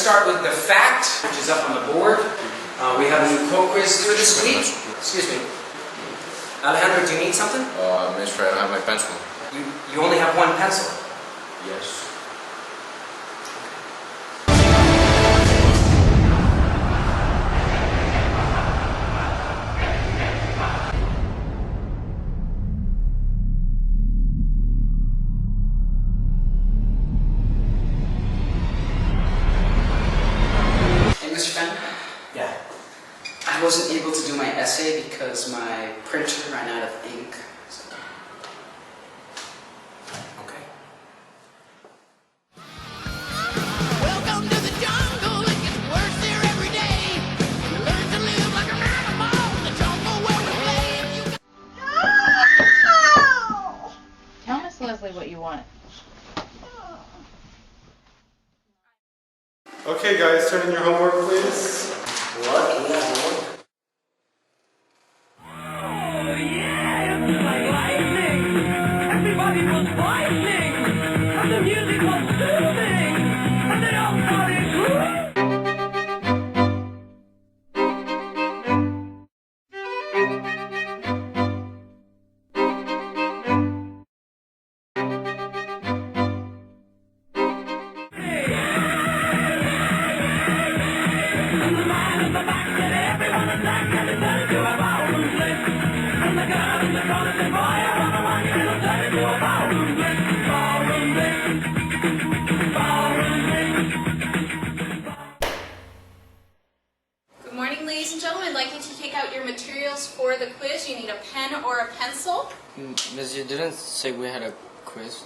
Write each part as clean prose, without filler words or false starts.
start with the fact, which is up on the board. We have a new quote quiz through this week. Excuse me. Alejandro, do you need something? Mister, I don't have my pencil. You only have one pencil? Yes. Mr. Fenn? Yeah. I wasn't able to do my essay because my printer ran out of ink. So. Okay. Welcome to the jungle, it gets worse there every day. You learn to live like an animal in the jungle where we play. Tell Miss Leslie what you want. Okay guys, turn in your homework please. What? Do we have homework? Oh yeah, it's like lightning. Everybody was fighting, and the music was soothing, and they all started grooving. Good morning, ladies and gentlemen. I'd like you to take out your materials for the quiz. You need a pen or a pencil. Miss, you didn't say we had a quiz.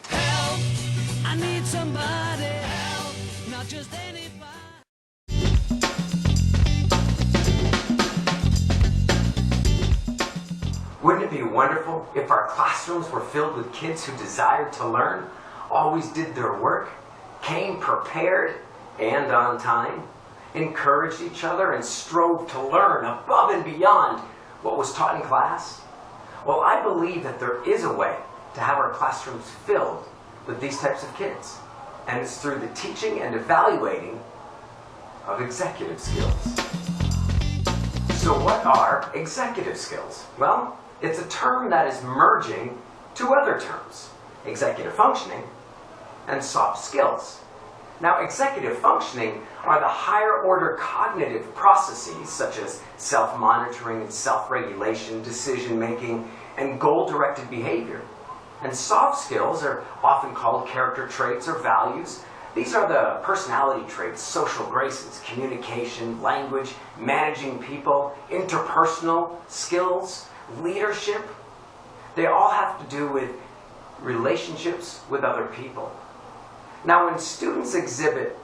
Help, I need somebody help, not just anybody. Wouldn't it be wonderful if our classrooms were filled with kids who desired to learn, always did their work, came prepared and on time, encouraged each other, and strove to learn above and beyond what was taught in class? Well, I believe that there is a way to have our classrooms filled with these types of kids, and it's through the teaching and evaluating of executive skills. So what are executive skills? Well, it's a term that is merging two other terms, executive functioning and soft skills. Now, executive functioning are the higher order cognitive processes such as self-monitoring and self-regulation, decision-making, and goal-directed behavior. And soft skills are often called character traits or values. These are the personality traits, social graces, communication, language, managing people, interpersonal skills, leadership. They all have to do with relationships with other people. Now, when students exhibit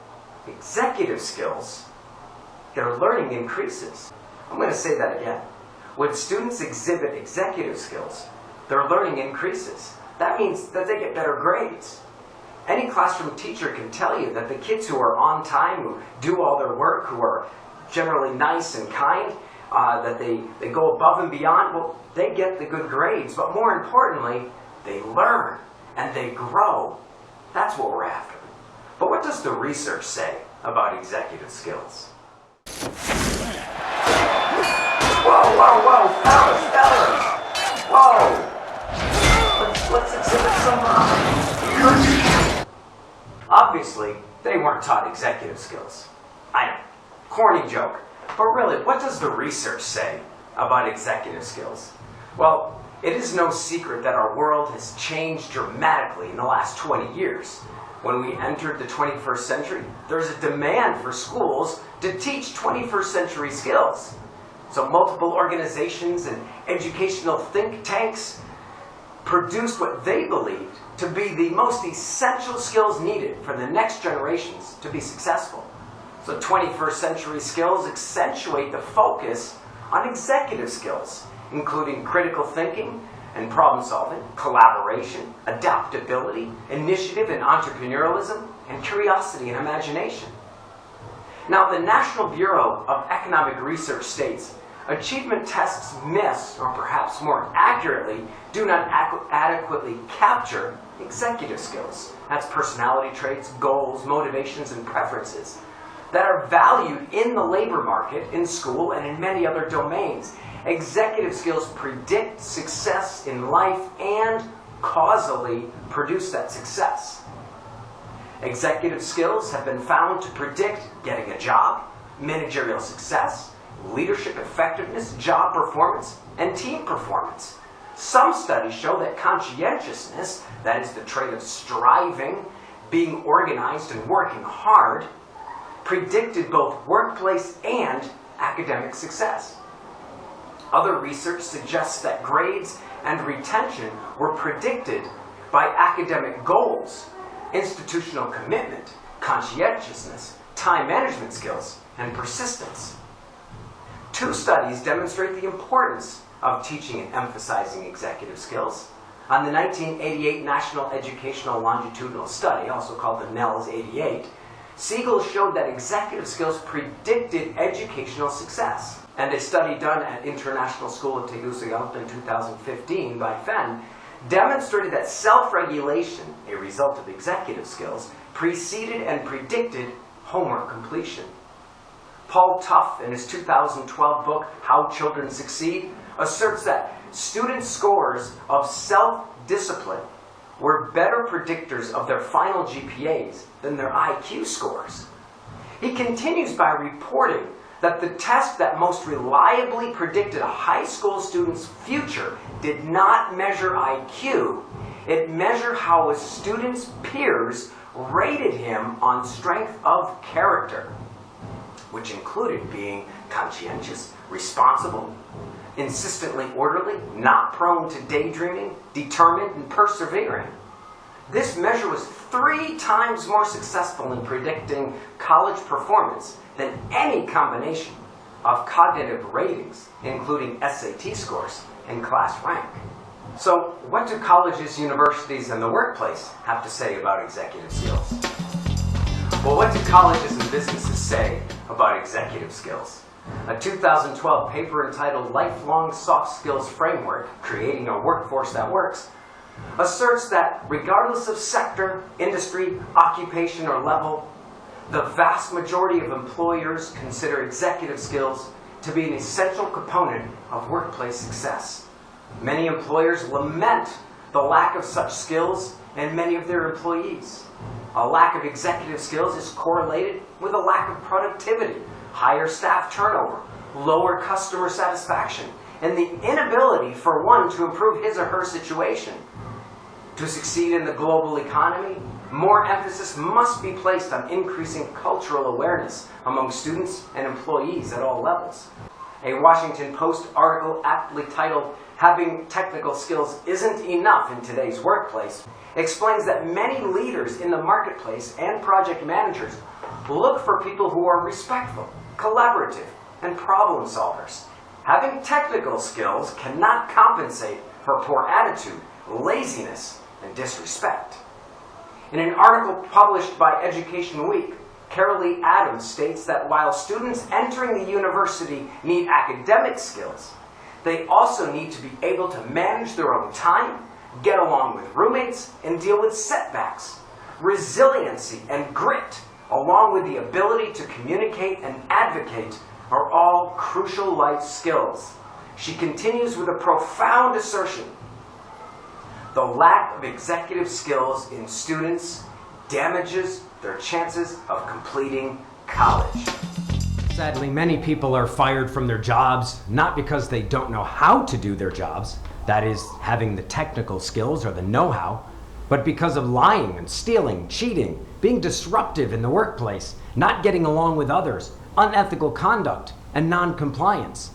executive skills, their learning increases. I'm going to say that again. When students exhibit executive skills, their learning increases. That means that they get better grades. Any classroom teacher can tell you that the kids who are on time, who do all their work, who are generally nice and kind, that they go above and beyond, well, they get the good grades. But more importantly, they learn and they grow. That's what we're after. But what does the research say about executive skills? Whoa, whoa, whoa, fellas! Whoa! Let's exhibit some encouragement. Obviously, they weren't taught executive skills. I know, corny joke. But really, what does the research say about executive skills? Well, it is no secret that our world has changed dramatically in the last 20 years. When we entered the 21st century, there's a demand for schools to teach 21st century skills. So multiple organizations and educational think tanks produced what they believed to be the most essential skills needed for the next generations to be successful. So 21st century skills accentuate the focus on executive skills, including critical thinking and problem solving, collaboration, adaptability, initiative and entrepreneurialism, and curiosity and imagination. Now, the National Bureau of Economic Research states, achievement tests miss, or perhaps more accurately, do not adequately capture executive skills. That's personality traits, goals, motivations, and preferences that are valued in the labor market, in school, and in many other domains. Executive skills predict success in life and causally produce that success. Executive skills have been found to predict getting a job, managerial success, leadership effectiveness, job performance, and team performance. Some studies show that conscientiousness, that is the trait of striving, being organized, and working hard, predicted both workplace and academic success. Other research suggests that grades and retention were predicted by academic goals, institutional commitment, conscientiousness, time management skills, and persistence. 2 studies demonstrate the importance of teaching and emphasizing executive skills. On the 1988 National Educational Longitudinal Study, also called the NELS 88, Siegel showed that executive skills predicted educational success. And a study done at International School of Tegucigalpa in 2015 by Fenn demonstrated that self-regulation, a result of executive skills, preceded and predicted homework completion. Paul Tough, in his 2012 book, How Children Succeed, asserts that student scores of self-discipline were better predictors of their final GPAs than their IQ scores. He continues by reporting that the test that most reliably predicted a high school student's future did not measure IQ. It measured how a student's peers rated him on strength of character, which included being conscientious, responsible, insistently orderly, not prone to daydreaming, determined, and persevering. This measure was 3 times more successful in predicting college performance than any combination of cognitive ratings, including SAT scores and class rank. So, what do colleges, universities, and the workplace have to say about executive skills? Well, what do colleges and businesses say about executive skills? A 2012 paper entitled Lifelong Soft Skills Framework, Creating a Workforce That Works, asserts that regardless of sector, industry, occupation, or level, the vast majority of employers consider executive skills to be an essential component of workplace success. Many employers lament the lack of such skills in many of their employees. A lack of executive skills is correlated with a lack of productivity, higher staff turnover, lower customer satisfaction, and the inability for one to improve his or her situation. To succeed in the global economy, more emphasis must be placed on increasing cultural awareness among students and employees at all levels. A Washington Post article aptly titled, "Having Technical Skills Isn't Enough in Today's Workplace," explains that many leaders in the marketplace and project managers look for people who are respectful, collaborative, and problem solvers. Having technical skills cannot compensate for poor attitude, laziness, and disrespect. In an article published by Education Week, Carol Lee Adams states that while students entering the university need academic skills, they also need to be able to manage their own time, get along with roommates, and deal with setbacks. Resiliency and grit, along with the ability to communicate and advocate, are all crucial life skills. She continues with a profound assertion. The lack of executive skills in students damages their chances of completing college. Sadly, many people are fired from their jobs, not because they don't know how to do their jobs, that is, having the technical skills or the know-how, but because of lying and stealing, cheating, being disruptive in the workplace, not getting along with others, unethical conduct, and non-compliance.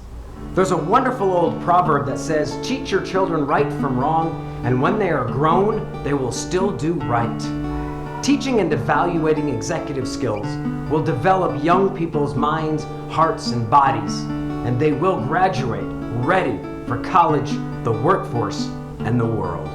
There's a wonderful old proverb that says, "Teach your children right from wrong, and when they are grown, they will still do right." Teaching and evaluating executive skills will develop young people's minds, hearts, and bodies, and they will graduate ready for college, the workforce, and the world.